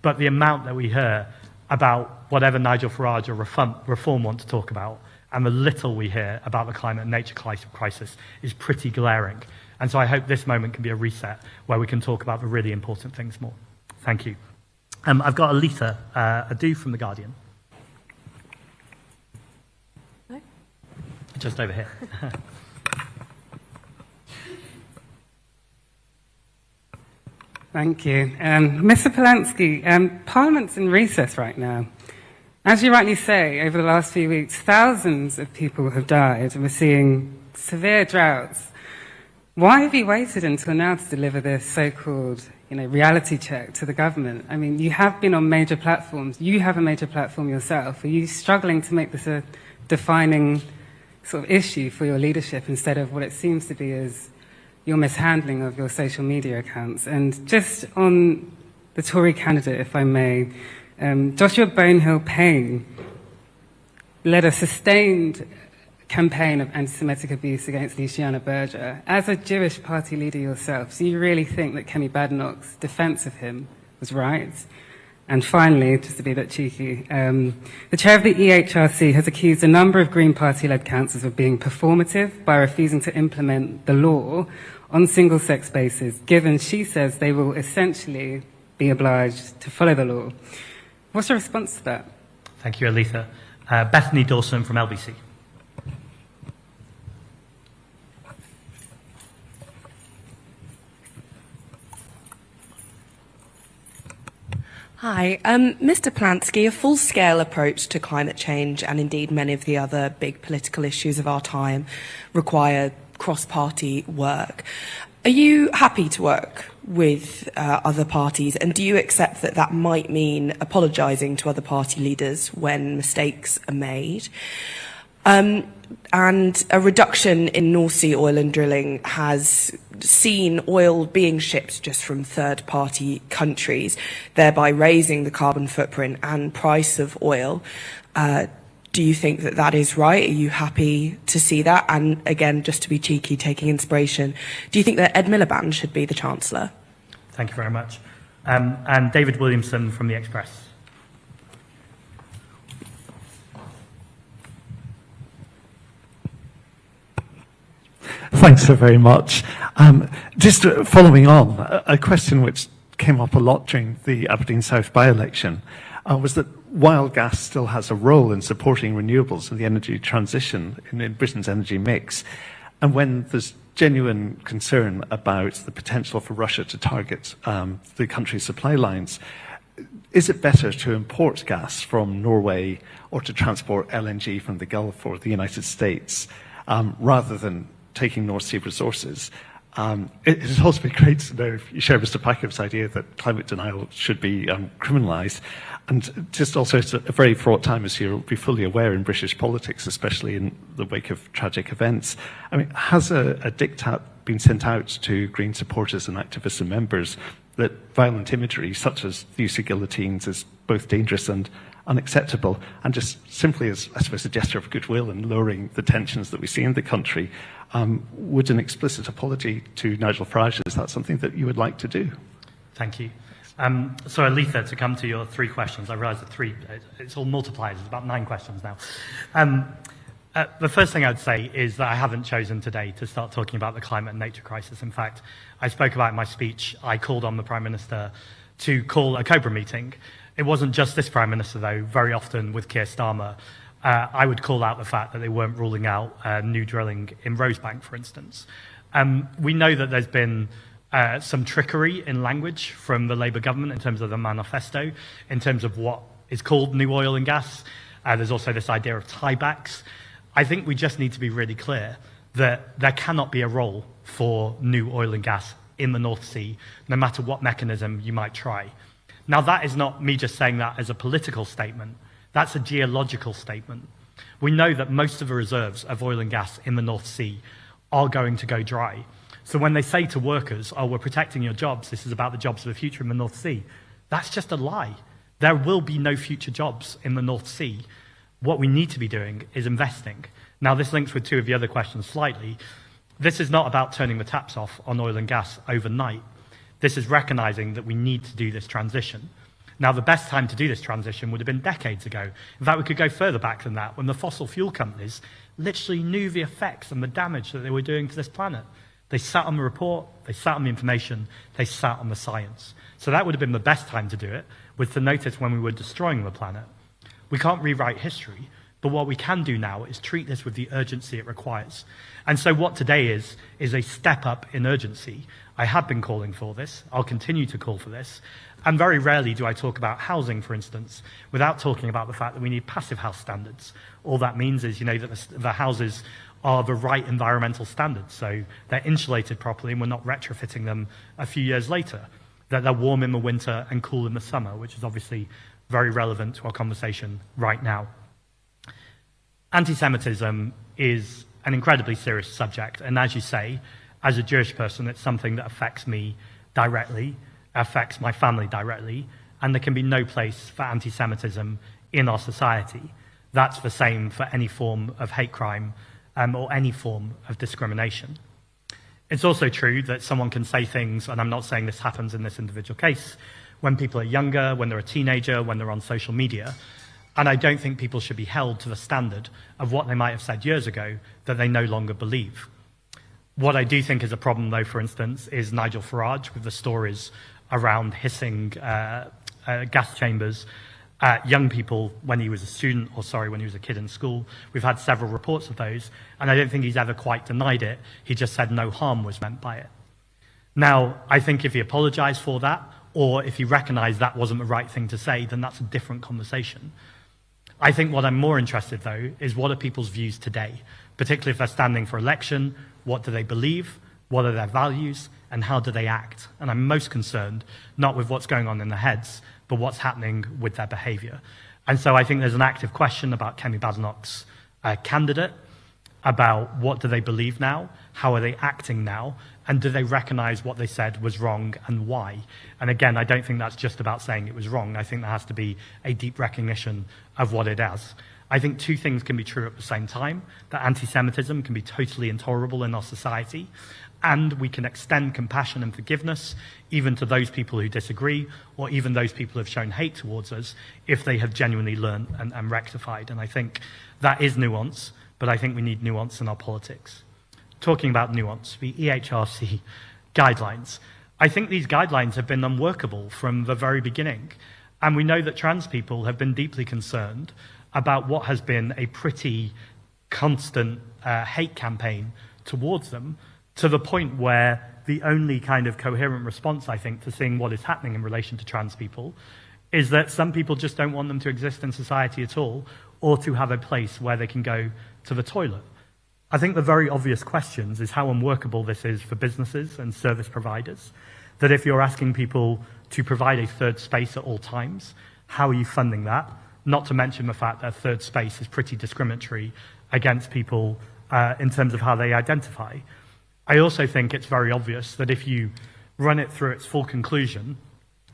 But the amount that we hear about whatever Nigel Farage or Reform want to talk about, and the little we hear about the climate and nature crisis is pretty glaring. And so I hope this moment can be a reset where we can talk about the really important things more. Thank you. I've got Alita Adu from The Guardian. No? Just over here. Thank you. Mr. Polanski, Parliament's in recess right now. As you rightly say, over the last few weeks, thousands of people have died, and we're seeing severe droughts. Why have you waited until now to deliver this so-called, reality check to the government? I mean, you have been on major platforms. You have a major platform yourself. Are you struggling to make this a defining sort of issue for your leadership instead of what it seems to be as your mishandling of your social media accounts? And just on the Tory candidate, if I may, Joshua Bonehill-Payne led a sustained campaign of anti-Semitic abuse against Luciana Berger. As a Jewish party leader yourself, do you really think that Kemi Badenoch's defence of him was right? And finally, just to be a bit cheeky, the chair of the EHRC has accused a number of Green Party-led councils of being performative by refusing to implement the law on single-sex basis, given she says they will essentially be obliged to follow the law. What's your response to that? Thank you, Alita. Bethany Dawson from LBC. Hi. Mr. Polanski, a full-scale approach to climate change and indeed many of the other big political issues of our time require cross-party work. Are you happy to work with other parties, and do you accept that that might mean apologising to other party leaders when mistakes are made? And a reduction in North Sea oil and drilling has seen oil being shipped just from third-party countries, thereby raising the carbon footprint and price of oil. Do you think that that is right? Are you happy to see that? And again, just to be cheeky, taking inspiration, do you think that Ed Miliband should be the Chancellor? Thank you very much. And David Williamson from The Express. Thanks so very much. Just following on, a question which came up a lot during the Aberdeen South by-election was that while gas still has a role in supporting renewables and the energy transition in Britain's energy mix, and when there's genuine concern about the potential for Russia to target the country's supply lines, is it better to import gas from Norway or to transport LNG from the Gulf or the United States rather than taking North Sea resources? It has also been great to know if you share Mr. Packett's idea that climate denial should be criminalised. And just also, it's a very fraught time, as you'll be fully aware, in British politics, especially in the wake of tragic events. I mean, has a diktat been sent out to Green supporters and activists and members that violent imagery, such as the use of guillotines, is both dangerous and unacceptable, and just simply as, I suppose, a gesture of goodwill and lowering the tensions that we see in the country, would an explicit apology to Nigel Farage, is that something that you would like to do? Thank you. So, Aletha, to come to your 3 questions, I realise that 3, it's all multiplied, it's about 9 questions now. The first thing I'd say is that I haven't chosen today to start talking about the climate and nature crisis. In fact, I spoke about in my speech, I called on the Prime Minister to call a COBRA meeting. It wasn't just this Prime Minister, though. Very often with Keir Starmer, I would call out the fact that they weren't ruling out new drilling in Rosebank, for instance. We know that there's been some trickery in language from the Labour government in terms of the manifesto, in terms of what is called new oil and gas. There's also this idea of tiebacks. I think we just need to be really clear that there cannot be a role for new oil and gas in the North Sea, no matter what mechanism you might try. Now, that is not me just saying that as a political statement. That's a geological statement. We know that most of the reserves of oil and gas in the North Sea are going to go dry. So when they say to workers, oh, we're protecting your jobs, this is about the jobs of the future in the North Sea, that's just a lie. There will be no future jobs in the North Sea. What we need to be doing is investing. Now, this links with 2 of the other questions slightly. This is not about turning the taps off on oil and gas overnight. This is recognizing that we need to do this transition. Now, the best time to do this transition would have been decades ago. In fact, we could go further back than that, when the fossil fuel companies literally knew the effects and the damage that they were doing to this planet. They sat on the report, they sat on the information, they sat on the science. So that would have been the best time to do it, was to notice when we were destroying the planet. We can't rewrite history, but what we can do now is treat this with the urgency it requires. And so what today is a step up in urgency. I have been calling for this. I'll continue to call for this. And very rarely do I talk about housing, for instance, without talking about the fact that we need passive house standards. All that means is, that the houses are the right environmental standards. So they're insulated properly and we're not retrofitting them a few years later. That they're warm in the winter and cool in the summer, which is obviously very relevant to our conversation right now. Anti-Semitism is an incredibly serious subject. And as you say, as a Jewish person, it's something that affects me directly, affects my family directly, and there can be no place for anti-Semitism in our society. That's the same for any form of hate crime or any form of discrimination. It's also true that someone can say things, and I'm not saying this happens in this individual case, when people are younger, when they're a teenager, when they're on social media. And I don't think people should be held to the standard of what they might have said years ago that they no longer believe. What I do think is a problem, though, for instance, is Nigel Farage with the stories around hissing gas chambers at young people when he was when he was a kid in school. We've had several reports of those, and I don't think he's ever quite denied it. He just said no harm was meant by it. Now, I think if he apologized for that, or if he recognized that wasn't the right thing to say, then that's a different conversation. I think what I'm more interested, though, is what are people's views today, particularly if they're standing for election. What do they believe? What are their values? And how do they act? And I'm most concerned not with what's going on in their heads, but what's happening with their behavior. And so I think there's an active question about Kemi Badenoch's candidate, about what do they believe now, how are they acting now, and do they recognize what they said was wrong and why? And again, I don't think that's just about saying it was wrong. I think there has to be a deep recognition of what it is. I think 2 things can be true at the same time, that anti-Semitism can be totally intolerable in our society, and we can extend compassion and forgiveness even to those people who disagree, or even those people who have shown hate towards us, if they have genuinely learned and rectified. And I think that is nuance, but I think we need nuance in our politics. Talking about nuance, the EHRC guidelines. I think these guidelines have been unworkable from the very beginning. And we know that trans people have been deeply concerned about what has been a pretty constant hate campaign towards them, to the point where the only kind of coherent response, I think, to seeing what is happening in relation to trans people is that some people just don't want them to exist in society at all, or to have a place where they can go to the toilet. I think the very obvious questions is how unworkable this is for businesses and service providers, that if you're asking people to provide a third space at all times, how are you funding that? Not to mention the fact that third space is pretty discriminatory against people in terms of how they identify. I also think it's very obvious that if you run it through its full conclusion,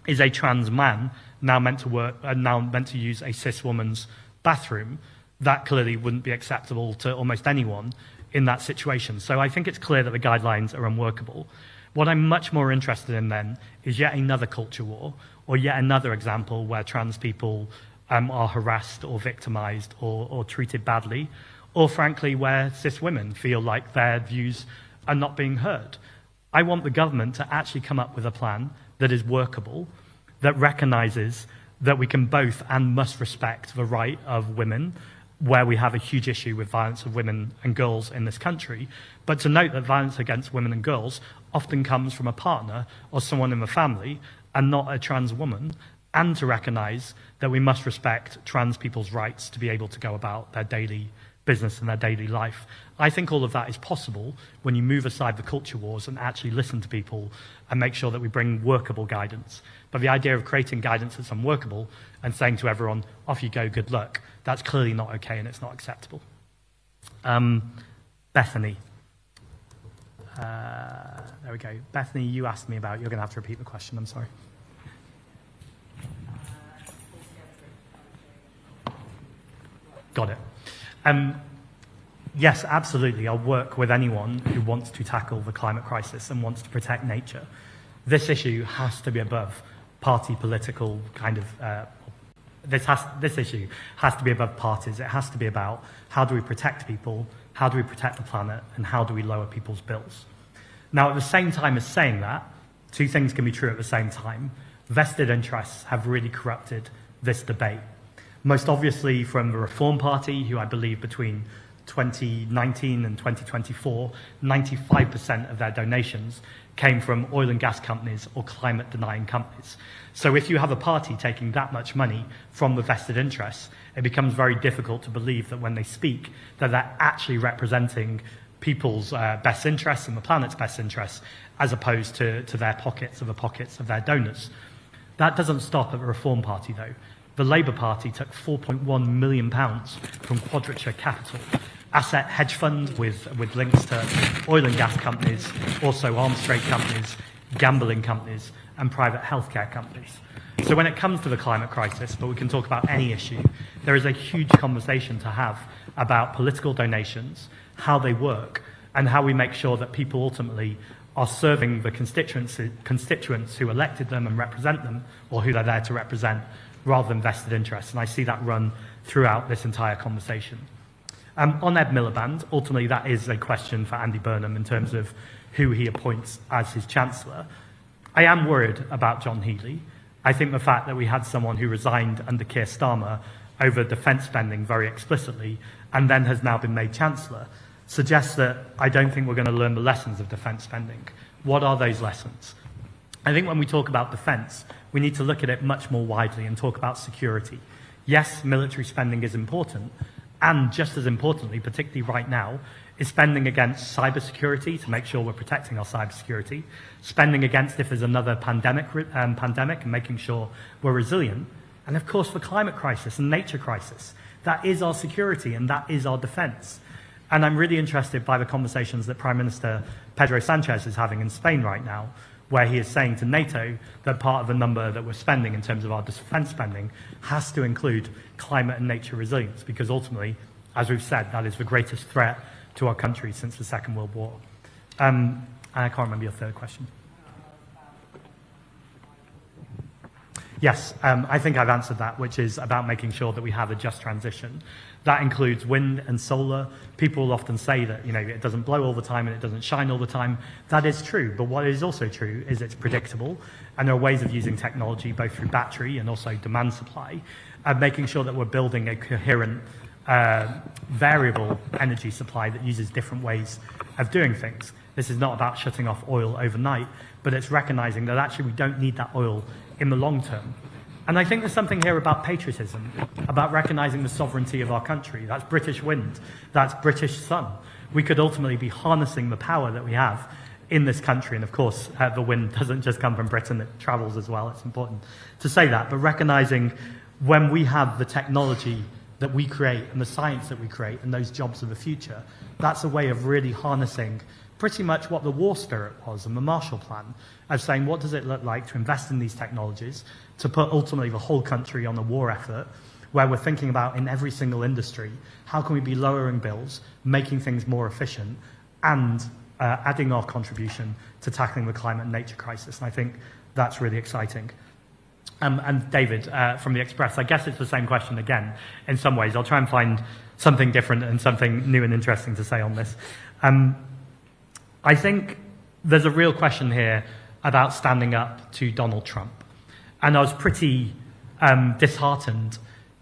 is a trans man now meant to use a cis woman's bathroom? That clearly wouldn't be acceptable to almost anyone in that situation. So I think it's clear that the guidelines are unworkable. What I'm much more interested in then is yet another culture war, or yet another example where trans people are harassed or victimized or treated badly, or frankly where cis women feel like their views are not being heard. I want the government to actually come up with a plan that is workable, that recognizes that we can both and must respect the right of women, where we have a huge issue with violence of women and girls in this country, but to note that violence against women and girls often comes from a partner or someone in the family and not a trans woman, and to recognize that we must respect trans people's rights to be able to go about their daily business and their daily life. I think all of that is possible when you move aside the culture wars and actually listen to people and make sure that we bring workable guidance. But the idea of creating guidance that's unworkable and saying to everyone, off you go, good luck, that's clearly not okay and it's not acceptable. Bethany. There we go. Bethany, you asked me about, you're going to have to repeat the question, I'm sorry. Got it. Yes, absolutely. I'll work with anyone who wants to tackle the climate crisis and wants to protect nature. This issue has to be above party political kind of, this issue has to be above parties. It has to be about how do we protect people, how do we protect the planet, and how do we lower people's bills. Now, at the same time as saying that, two things can be true at the same time. Vested interests have really corrupted this debate. Most obviously from the Reform Party, who I believe between 2019 and 2024, 95% of their donations came from oil and gas companies or climate-denying companies. So if you have a party taking that much money from the vested interests, it becomes very difficult to believe that when they speak, that they're actually representing people's best interests and the planet's best interests, as opposed to their pockets or the pockets of their donors. That doesn't stop at the Reform Party, though. The Labour Party took £4.1 million from Quadrature Capital, asset hedge fund with links to oil and gas companies, also arms trade companies, gambling companies, and private healthcare companies. So when it comes to the climate crisis, but we can talk about any issue, there is a huge conversation to have about political donations, how they work, and how we make sure that people ultimately are serving the constituents who elected them and represent them, or who they're there to represent, rather than vested interests. And I see that run throughout this entire conversation. On Ed Miliband, ultimately that is a question for Andy Burnham in terms of who he appoints as his Chancellor. I am worried about John Healey. I think the fact that we had someone who resigned under Keir Starmer over defence spending very explicitly and then has now been made Chancellor suggests that I don't think we're going to learn the lessons of defence spending. What are those lessons? I think when we talk about defence, we need to look at it much more widely and talk about security. Yes, military spending is important, and just as importantly, particularly right now, is spending against cybersecurity to make sure we're protecting our cybersecurity, spending against if there's another pandemic and making sure we're resilient, and of course the climate crisis and nature crisis. That is our security and that is our defence. And I'm really interested by the conversations that Prime Minister Pedro Sanchez is having in Spain right now, where he is saying to NATO that part of the number that we're spending in terms of our defence spending has to include climate and nature resilience, because ultimately, as we've said, that is the greatest threat to our country since the Second World War. And I can't remember your third question. Yes, I think I've answered that, which is about making sure that we have a just transition. That includes wind and solar. People will often say that, you know, it doesn't blow all the time and it doesn't shine all the time. That is true, but what is also true is it's predictable, and there are ways of using technology, both through battery and also demand supply, and making sure that we're building a coherent, variable energy supply that uses different ways of doing things. This is not about shutting off oil overnight, but it's recognizing that actually we don't need that oil in the long term. And I think there's something here about patriotism, about recognizing the sovereignty of our country. That's British wind, that's British sun. We could ultimately be harnessing the power that we have in this country. And of course, the wind doesn't just come from Britain, it travels as well. It's important to say that, but recognizing when we have the technology that we create and the science that we create and those jobs of the future, that's a way of really harnessing pretty much what the war spirit was and the Marshall Plan, of saying what does it look like to invest in these technologies, to put ultimately the whole country on a war effort, where we're thinking about in every single industry, how can we be lowering bills, making things more efficient, and adding our contribution to tackling the climate and nature crisis. And I think that's really exciting. And David, from the Express, I guess it's the same question again, in some ways. I'll try and find something different and something new and interesting to say on this. I think there's a real question here about standing up to Donald Trump. And I was pretty disheartened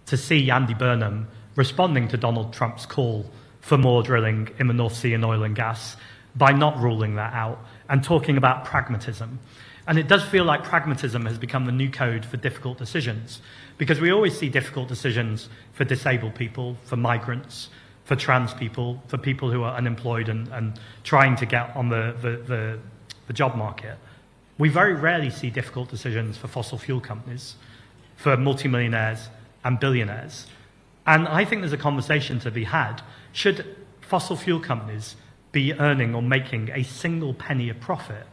to see Andy Burnham responding to Donald Trump's call for more drilling in the North Sea and oil and gas by not ruling that out and talking about pragmatism. And it does feel like pragmatism has become the new code for difficult decisions, because we always see difficult decisions for disabled people, for migrants, for trans people, for people who are unemployed and trying to get on the job market. We very rarely see difficult decisions for fossil fuel companies, for multimillionaires and billionaires. And I think there's a conversation to be had. Should fossil fuel companies be earning or making a single penny of profit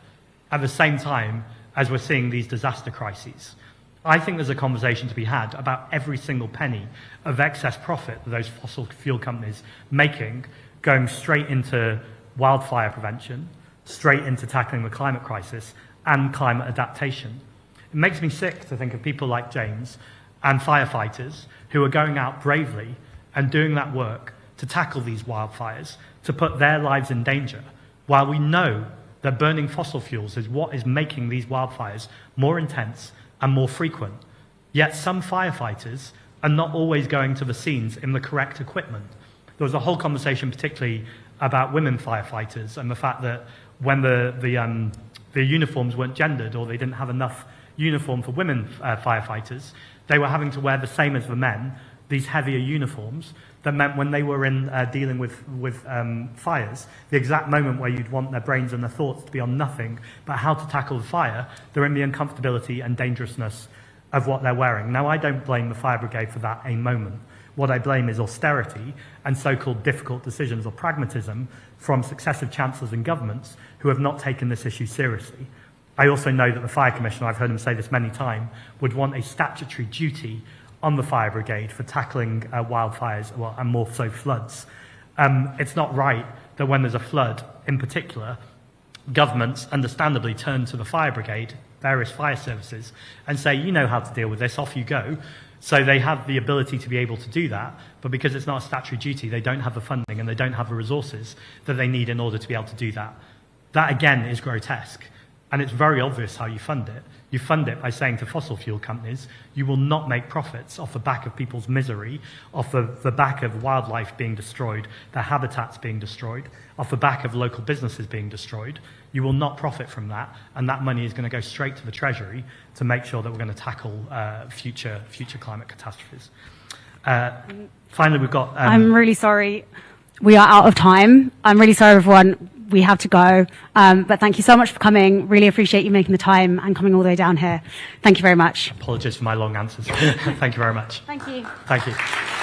at the same time as we're seeing these disaster crises? I think there's a conversation to be had about every single penny of excess profit that those fossil fuel companies making going straight into wildfire prevention, straight into tackling the climate crisis and climate adaptation. It makes me sick to think of people like James and firefighters who are going out bravely and doing that work to tackle these wildfires, to put their lives in danger, while we know that burning fossil fuels is what is making these wildfires more intense and more frequent. Yet some firefighters are not always going to the scenes in the correct equipment. There was a whole conversation particularly about women firefighters and the fact that when the uniforms weren't gendered, or they didn't have enough uniform for women firefighters, they were having to wear the same as the men, these heavier uniforms, that meant when they were in dealing with fires, the exact moment where you'd want their brains and their thoughts to be on nothing but how to tackle the fire, they're in the uncomfortability and dangerousness of what they're wearing. Now, I don't blame the fire brigade for that a moment. What I blame is austerity and so-called difficult decisions or pragmatism from successive chancellors and governments who have not taken this issue seriously. I also know that the Fire Commissioner, I've heard him say this many times, would want a statutory duty on the fire brigade for tackling wildfires, well, and more so floods. It's not right that when there's a flood, in particular, governments understandably turn to the fire brigade, various fire services, and say, you know how to deal with this, off you go. So they have the ability to be able to do that, but because it's not a statutory duty, they don't have the funding and they don't have the resources that they need in order to be able to do that. That, again, is grotesque. And it's very obvious how you fund it. You fund it by saying to fossil fuel companies, you will not make profits off the back of people's misery, off the back of wildlife being destroyed, their habitats being destroyed, off the back of local businesses being destroyed. You will not profit from that, and that money is going to go straight to the Treasury to make sure that we're going to tackle future climate catastrophes. Finally, we've got... I'm really sorry. We are out of time. I'm really sorry, everyone. We have to go. But thank you so much for coming. Really appreciate you making the time and coming all the way down here. Thank you very much. Apologies for my long answers. Thank you very much. Thank you. Thank you.